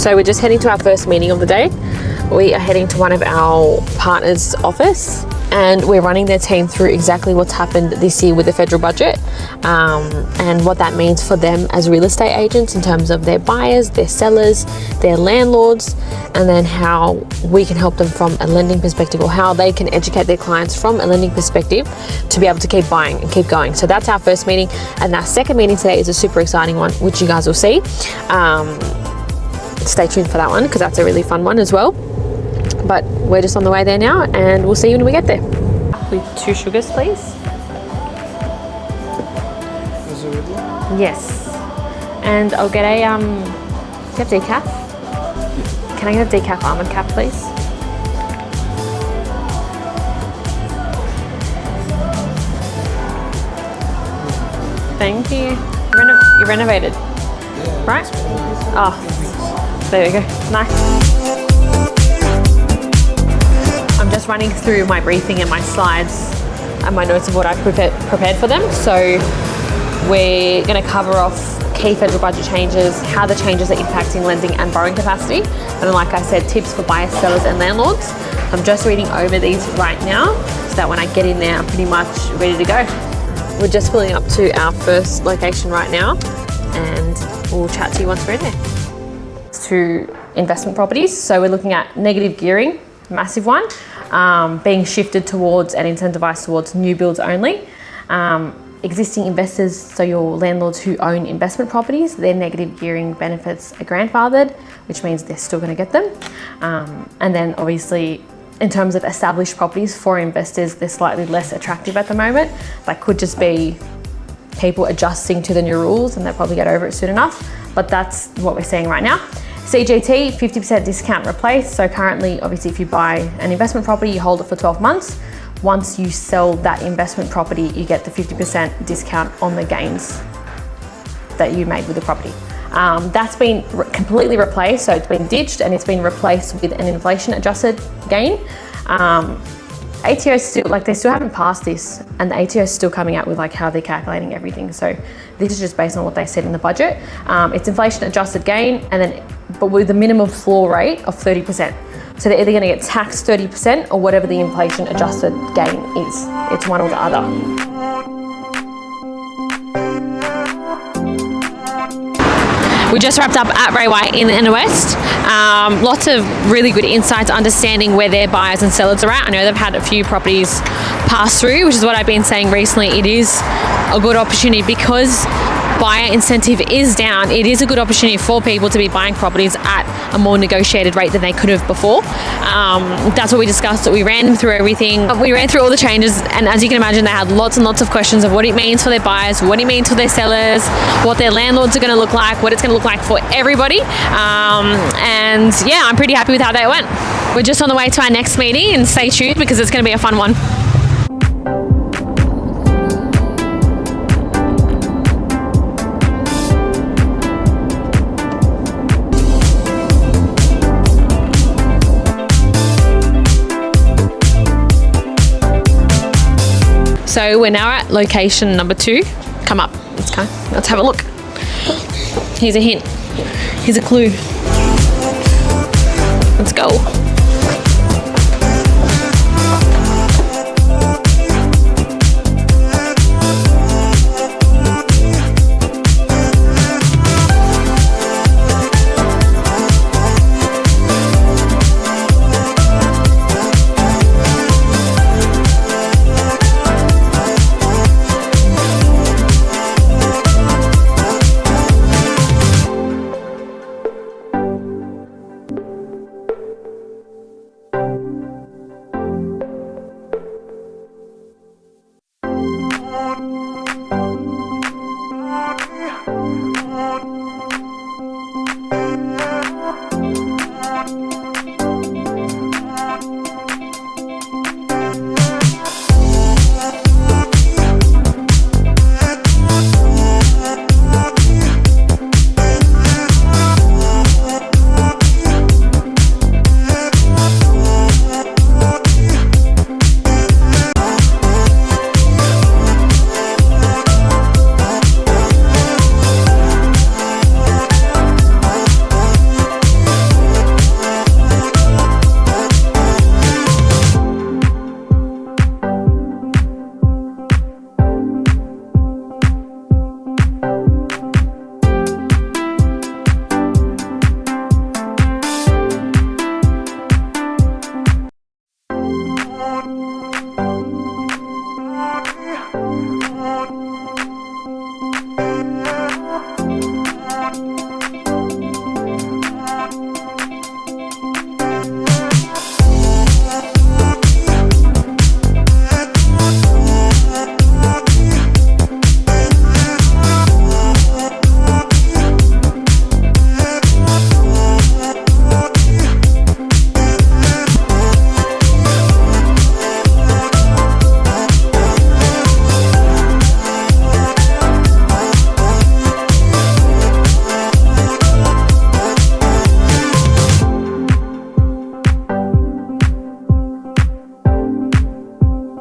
So we're just heading to our first meeting of the day. We are heading to one of our partners' office and we're running their team through exactly what's happened this year with the federal budget and what that means for them as real estate agents in terms of their buyers, their sellers, their landlords, and then how we can help them from a lending perspective, or how they can educate their clients from a lending perspective to be able to keep buying and keep going. So that's our first meeting, and our second meeting today is a super exciting one, which you guys will see. Stay tuned for that one because that's a really fun one as well. But we're just on the way there now, and we'll see you when we get there. With 2 sugars, please. Is it with you? Yes. And I'll get a, do you have decaf? Yeah. Can I get a decaf almond cap, please? Thank you. You renovated, Yeah, right? Oh, there we go. Nice. I'm just running through my briefing and my slides and my notes of what I've prepared for them. So we're going to cover off key federal budget changes, how the changes are impacting lending and borrowing capacity, and then, like I said, tips for buyers, sellers and landlords. I'm just reading over these right now so that when I get in there, I'm pretty much ready to go. We're just pulling up to our first location right now, and we'll chat to you once we're in there. To investment properties. So we're looking at negative gearing, massive one, being shifted towards and incentivized towards new builds only. Existing investors, so your landlords who own investment properties, their negative gearing benefits are grandfathered, which means they're still going to get them. And then obviously in terms of established properties for investors, they're slightly less attractive at the moment. That could just be people adjusting to the new rules and they'll probably get over it soon enough. But that's what we're seeing right now. CGT, 50% discount replace. So currently, obviously, if you buy an investment property, you hold it for 12 months. Once you sell that investment property, you get the 50% discount on the gains that you made with the property. That's been completely replaced. So it's been ditched and it's been replaced with an inflation adjusted gain. ATO still, they still haven't passed this, and the ATO is still coming out with how they're calculating everything. So this is just based on what they said in the budget. It's inflation adjusted gain, but with a minimum floor rate of 30%. So they're either going to get taxed 30% or whatever the inflation adjusted gain is. It's one or the other. We just wrapped up at Ray White in the inner west. Lots of really good insights, understanding where their buyers and sellers are at. I know they've had a few properties pass through, which is what I've been saying recently. It is a good opportunity because buyer incentive is down. It is a good opportunity for people to be buying properties at a more negotiated rate than they could have before. That's what we discussed. We ran through everything. We ran through all the changes, and as you can imagine, they had lots and lots of questions of what it means for their buyers, what it means for their sellers, what their landlords are going to look like, what it's going to look like for everybody. And yeah, I'm pretty happy with how that went. We're just on the way to our next meeting, and stay tuned because it's going to be a fun one. So we're now at location number 2. Come up. Let's have a look. Here's a hint. Here's a clue. Let's go.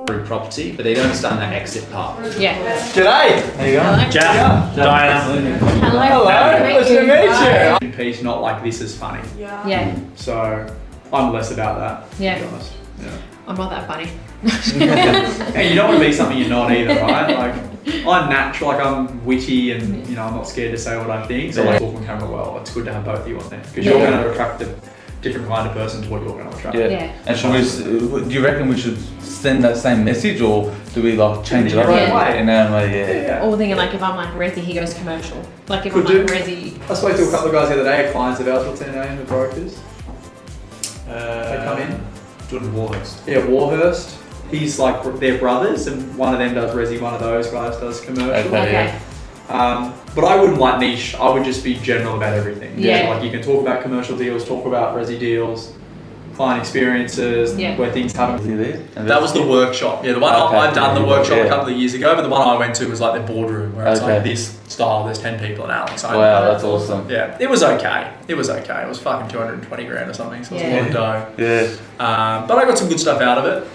through property, but they don't understand that exit part. Yeah. G'day. There you go. Hello. Jack. Diana. Hello. Hello. Nice to meet you. Piece, not like this is funny. Yeah. So I'm less about that. Yeah. To be honest. Yeah. I'm not that funny. And you don't want to be something you're not either, right? Like I'm natural, like I'm witty, and you know I'm not scared to say what I think. So like talk on camera well. It's good to have both of you on there because you're going to attract a different kind of person to what you're going to attract. Yeah. And should we? Do you reckon we should send that same message, or do we like change it up Right way. in our way? Yeah. Or thinking like if I'm like resi, he goes commercial. Like if Could I'm like do. resi. I spoke to a couple of guys the other day, clients of ours. What's their name? The brokers. They come in. Jordan Warhurst. Yeah, Warhurst. He's like their brothers, and one of them does resi, one of those guys does commercial. Okay. Okay. But I wouldn't like niche. I would just be general about everything. Yeah. So like you can talk about commercial deals, talk about resi deals, client experiences, Yeah. where things happen. See there? And That was the workshop. Yeah, the one Okay. I've done the workshop Yeah. a couple of years ago, but the one I went to was like the boardroom where it's like Okay. this style. There's 10 people and Alex. Wow, that's awesome. Yeah, it was okay. It was okay. It was fucking 220 grand or something. So it was a lot of dough. Yeah. But I got some good stuff out of it.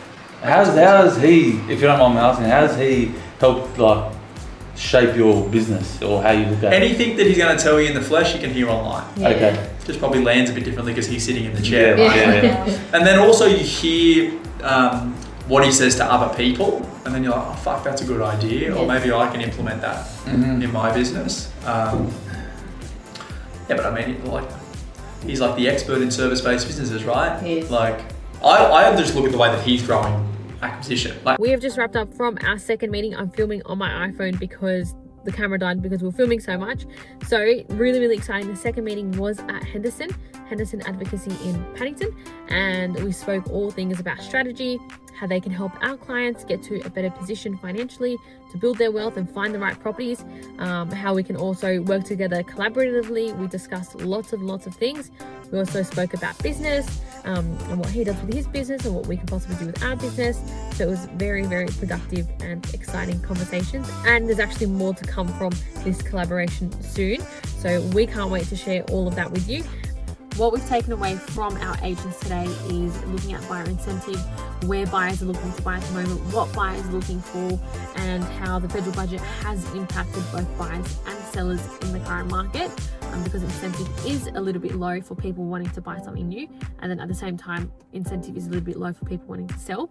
How's he? If you don't mind me asking, how does he help like shape your business or how you look at it? Anything that he's going to tell you in the flesh, you can hear online. Yeah. Okay. Just probably lands a bit differently because he's sitting in the chair. Yeah. right? Yeah. And then also you hear what he says to other people, and then you're like, oh fuck, that's a good idea, or Yes. maybe I can implement that in my business. Yeah, but I mean, like, he's like the expert in service-based businesses, right? Yes. Like, I just look at the way that he's growing acquisition. Like, We have just wrapped up from our second meeting. I'm filming on my iPhone because the camera died because we were filming so much. So really exciting. The second meeting was at Henderson Advocacy in Paddington, and we spoke all things about strategy, how they can help our clients get to a better position financially to build their wealth and find the right properties, how we can also work together collaboratively. We discussed lots of things. We also spoke about business and what he does with his business and what we can possibly do with our business. So it was very productive and exciting conversations, and there's actually more to come from this collaboration soon. So we can't wait to share all of that with you. What we've taken away from our agents today is looking at buyer incentive, where buyers are looking to buy at the moment, what buyers are looking for, and how the federal budget has impacted both buyers and sellers in the current market, because incentive is a little bit low for people wanting to buy something new, and then at the same time incentive is a little bit low for people wanting to sell.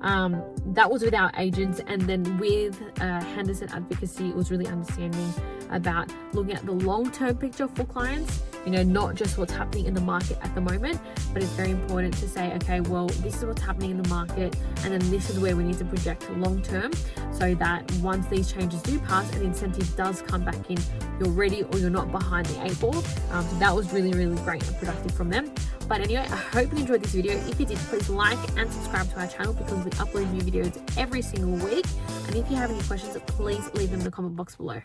That was with our agents, and then with Henderson Advocacy, it was really understanding about looking at the long-term picture for clients, you know, not just what's happening in the market at the moment, but it's very important to say, okay, well, this is what's happening in the market, and then this is where we need to project long-term, so that once these changes do pass and incentive does come back in, you're ready or you're not behind the 8 ball. So that was really great and productive from them. But anyway, I hope you enjoyed this video. If you did, please like and subscribe to our channel because we upload new videos every single week. And if you have any questions, please leave them in the comment box below.